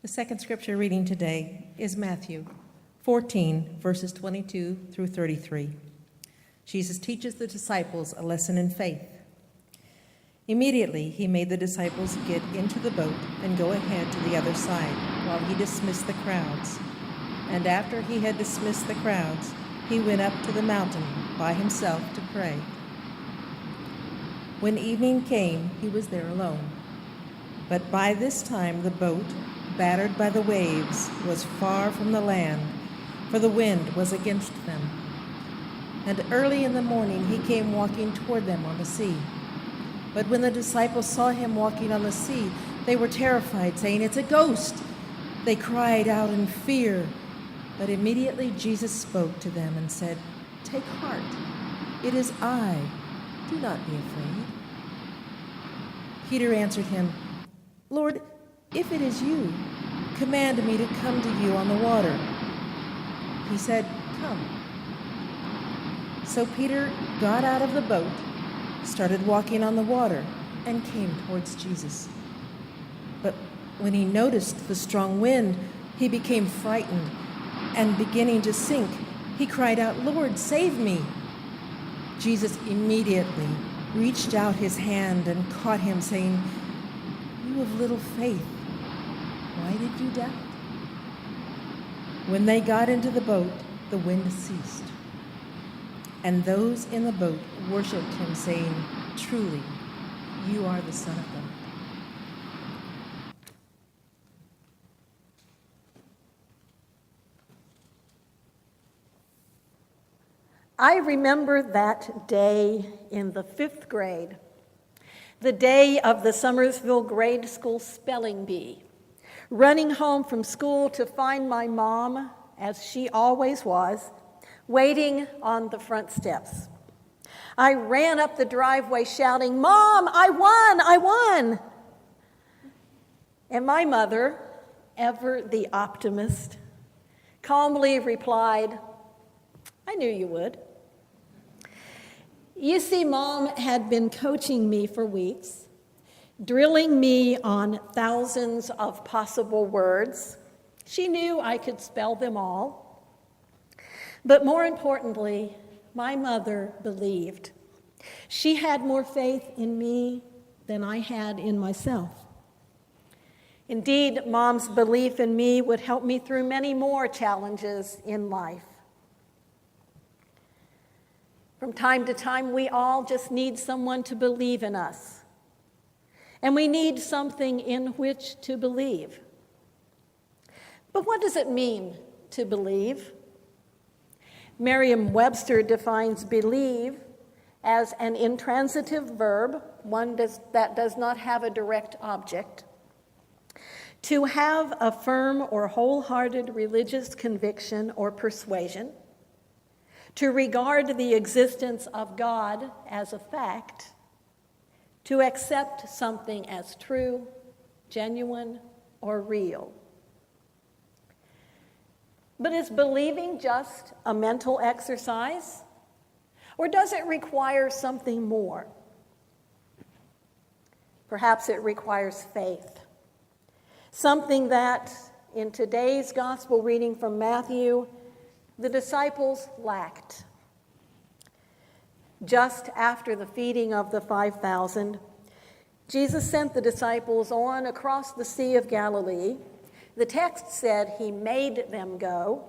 The second scripture reading today is Matthew 14, verses 22 through 33. Jesus teaches the disciples a lesson in faith. Immediately, he made the disciples get into the boat and go ahead to the other side while he dismissed the crowds. And after he had dismissed the crowds, he went up to the mountain by himself to pray. When evening came, he was there alone. But by this time the boat, battered by the waves, was far from the land, for the wind was against them. And early in the morning he came walking toward them on the sea. But when the disciples saw him walking on the sea, they were terrified, saying, "It's a ghost!" They cried out in fear. But immediately Jesus spoke to them and said, "Take heart, it is I. Do not be afraid." Peter answered him, "Lord, if it is you, command me to come to you on the water." He said, "Come." So Peter got out of the boat, started walking on the water, and came towards Jesus. But when he noticed the strong wind, he became frightened, and beginning to sink, he cried out, "Lord, save me!" Jesus immediately reached out his hand and caught him, saying, "You of little faith, why did you doubt?" When they got into the boat, the wind ceased, and those in the boat worshipped him, saying, "Truly, you are the Son of God." I remember that day in the 5th grade, the day of the Summersville grade school spelling bee, running home from school to find my mom, as she always was, waiting on the front steps. I ran up the driveway shouting, "Mom, I won, I won!" And my mother, ever the optimist, calmly replied, "I knew you would." You see, Mom had been coaching me for weeks, drilling me on thousands of possible words. She knew I could spell them all. But more importantly, my mother believed. She had more faith in me than I had in myself. Indeed, Mom's belief in me would help me through many more challenges in life. From time to time, we all just need someone to believe in us. And we need something in which to believe. But what does it mean to believe? Merriam-Webster defines believe as an intransitive verb, one that does not have a direct object. To have a firm or wholehearted religious conviction or persuasion. To regard the existence of God as a fact, to accept something as true, genuine, or real. But is believing just a mental exercise, or does it require something more? Perhaps it requires faith, something that, in today's gospel reading from Matthew, the disciples lacked. Just after the feeding of the 5,000, Jesus sent the disciples on across the Sea of Galilee. The text said he made them go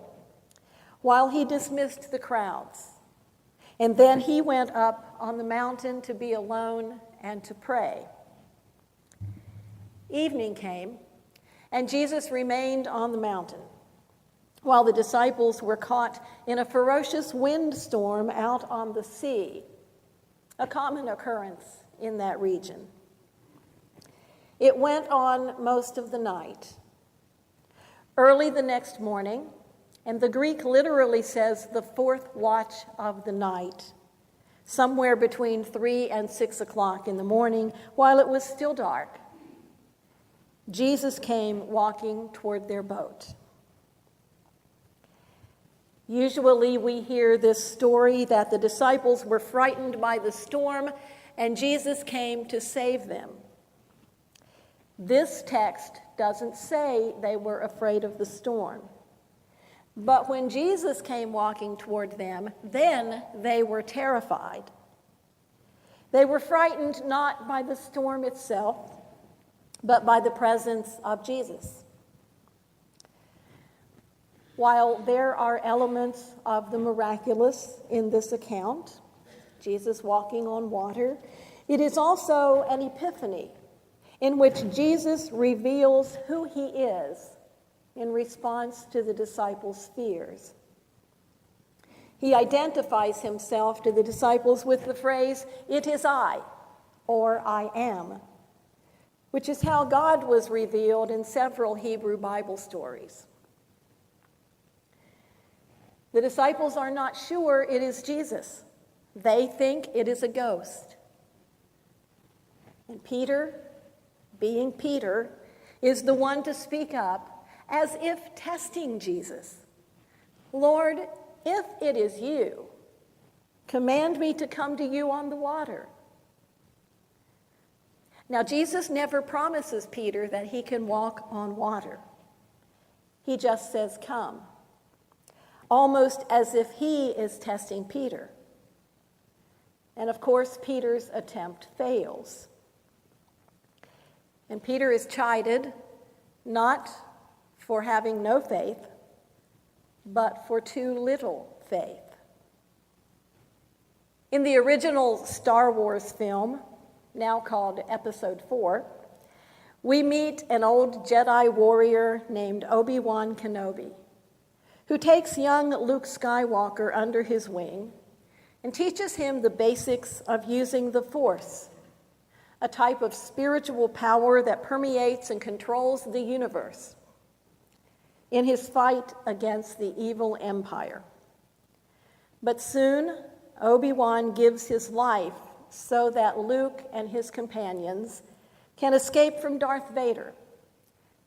while he dismissed the crowds. And then he went up on the mountain to be alone and to pray. Evening came, and Jesus remained on the mountain, while the disciples were caught in a ferocious windstorm out on the sea, a common occurrence in that region. It went on most of the night. Early the next morning, and the Greek literally says the 4th watch of the night, somewhere between 3 and 6 o'clock in the morning, while it was still dark, Jesus came walking toward their boat. Usually we hear this story that the disciples were frightened by the storm and Jesus came to save them. This text doesn't say they were afraid of the storm. But when Jesus came walking toward them, then they were terrified. They were frightened not by the storm itself, but by the presence of Jesus. While there are elements of the miraculous in this account, Jesus walking on water, it is also an epiphany in which Jesus reveals who he is in response to the disciples' fears. He identifies himself to the disciples with the phrase, "It is I," or "I am," which is how God was revealed in several Hebrew Bible stories. The disciples are not sure it is Jesus. They think it is a ghost. And Peter, being Peter, is the one to speak up as if testing Jesus. "Lord, if it is you, command me to come to you on the water." Now, Jesus never promises Peter that he can walk on water. He just says, "Come," almost as if he is testing Peter. And of course, Peter's attempt fails. And Peter is chided, not for having no faith, but for too little faith. In the original Star Wars film, now called Episode 4, we meet an old Jedi warrior named Obi-Wan Kenobi, who takes young Luke Skywalker under his wing and teaches him the basics of using the Force, a type of spiritual power that permeates and controls the universe, in his fight against the evil empire. But soon, Obi-Wan gives his life so that Luke and his companions can escape from Darth Vader,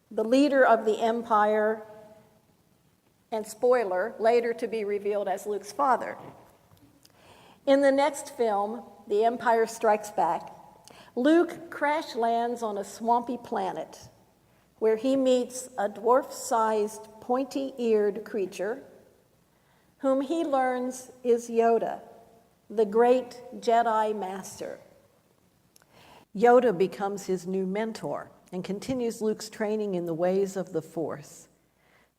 the leader of the empire, and spoiler, later to be revealed as Luke's father. In the next film, The Empire Strikes Back, Luke crash lands on a swampy planet where he meets a dwarf-sized, pointy-eared creature whom he learns is Yoda, the great Jedi master. Yoda becomes his new mentor and continues Luke's training in the ways of the Force.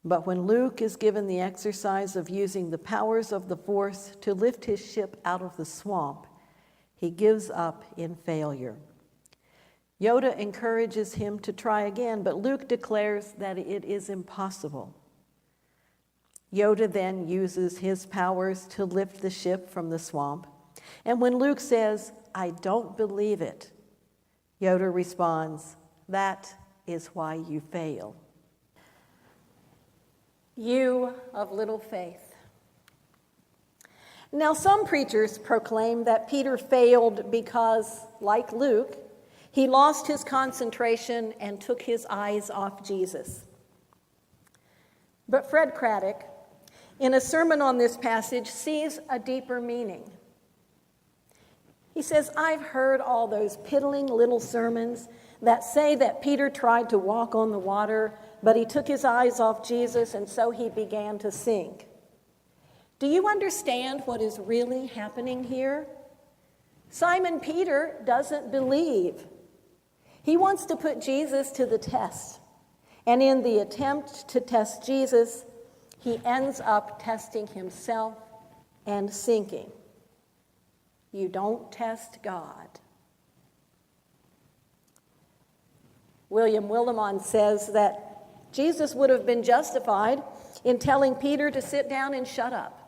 But when Luke is given the exercise of using the powers of the Force to lift his ship out of the swamp, he gives up in failure. Yoda encourages him to try again, but Luke declares that it is impossible. Yoda then uses his powers to lift the ship from the swamp, and when Luke says, "I don't believe it," Yoda responds, "That is why you fail." You of little faith. Now, some preachers proclaim that Peter failed because, like Luke, he lost his concentration and took his eyes off Jesus. But Fred Craddock, in a sermon on this passage, sees a deeper meaning. He says, "I've heard all those piddling little sermons that say that Peter tried to walk on the water, but he took his eyes off Jesus and so he began to sink. Do you understand what is really happening here? Simon Peter doesn't believe. He wants to put Jesus to the test. And in the attempt to test Jesus, he ends up testing himself and sinking. You don't test God." William Willimon says that Jesus would have been justified in telling Peter to sit down and shut up,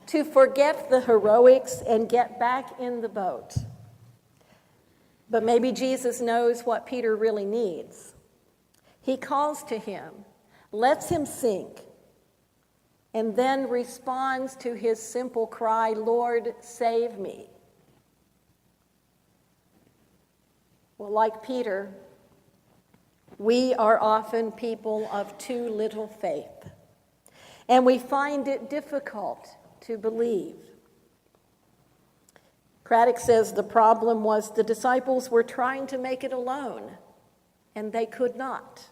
to forget the heroics and get back in the boat. But maybe Jesus knows what Peter really needs. He calls to him, lets him sink, and then responds to his simple cry, "Lord, save me." Well, like Peter, we are often people of too little faith, and we find it difficult to believe. Craddock says the problem was the disciples were trying to make it alone and they could not.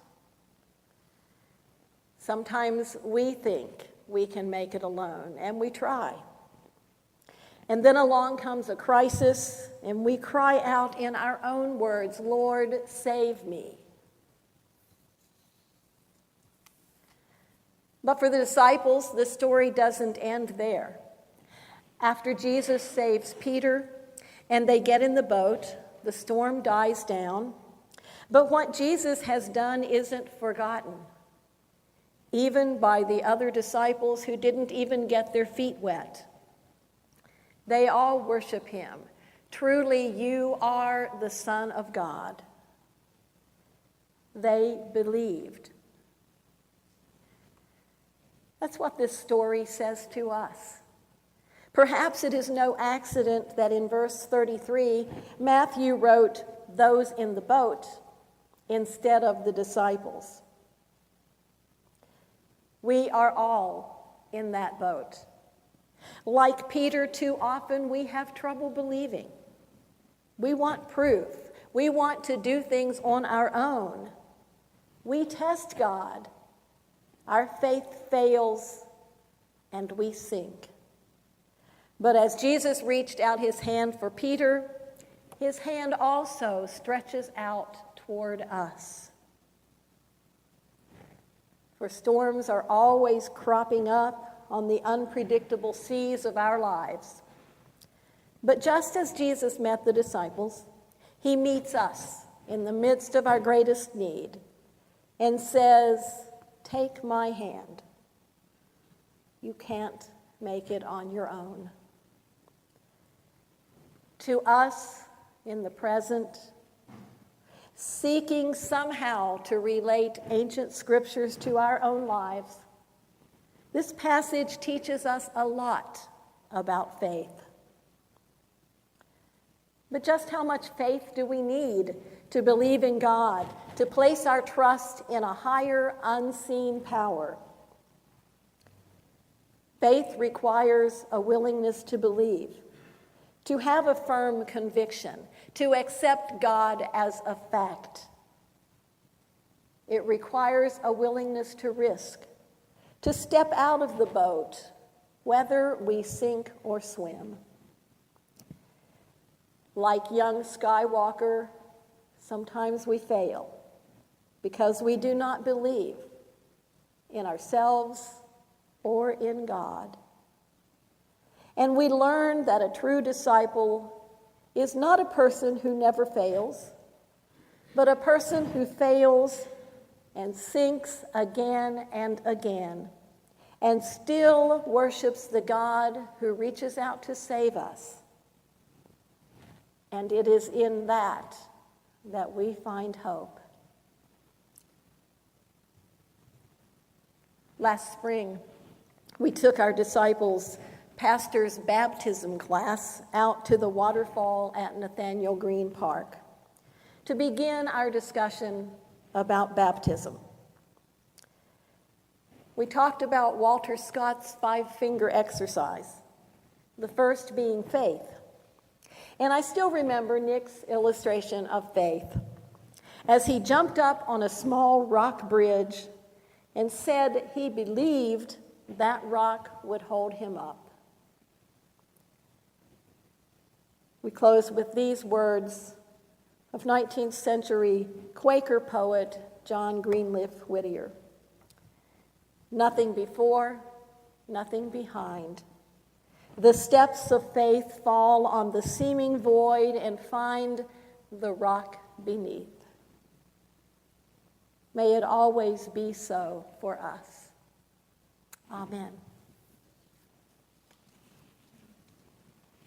Sometimes we think we can make it alone, and we try. And then along comes a crisis, and we cry out in our own words, "Lord, save me." But for the disciples, the story doesn't end there. After Jesus saves Peter and they get in the boat, the storm dies down. But what Jesus has done isn't forgotten, even by the other disciples who didn't even get their feet wet. They all worship him. "Truly, you are the Son of God." They believed. That's what this story says to us. Perhaps it is no accident that in verse 33, Matthew wrote "those in the boat" instead of the disciples. We are all in that boat. Like Peter, too often we have trouble believing. We want proof. We want to do things on our own. We test God. Our faith fails, and we sink. But as Jesus reached out his hand for Peter, his hand also stretches out toward us. For storms are always cropping up on the unpredictable seas of our lives. But just as Jesus met the disciples, he meets us in the midst of our greatest need and says, "Take my hand. You can't make it on your own." To us in the present, seeking somehow to relate ancient scriptures to our own lives, this passage teaches us a lot about faith. But just how much faith do we need to believe in God, to place our trust in a higher, unseen power? Faith requires a willingness to believe, to have a firm conviction, to accept God as a fact. It requires a willingness to risk, to step out of the boat, whether we sink or swim. Like young Skywalker, sometimes we fail because we do not believe in ourselves or in God. And we learn that a true disciple is not a person who never fails, but a person who fails and sinks again and again, and still worships the God who reaches out to save us. And it is in that we find hope. Last spring, we took our disciples' pastor's baptism class out to the waterfall at Nathaniel Green Park to begin our discussion about baptism. We talked about Walter Scott's 5-finger exercise, the first being faith. And I still remember Nick's illustration of faith as he jumped up on a small rock bridge and said he believed that rock would hold him up. We close with these words of 19th century Quaker poet John Greenleaf Whittier. "Nothing before, nothing behind. The steps of faith fall on the seeming void and find the rock beneath." May it always be so for us. Amen.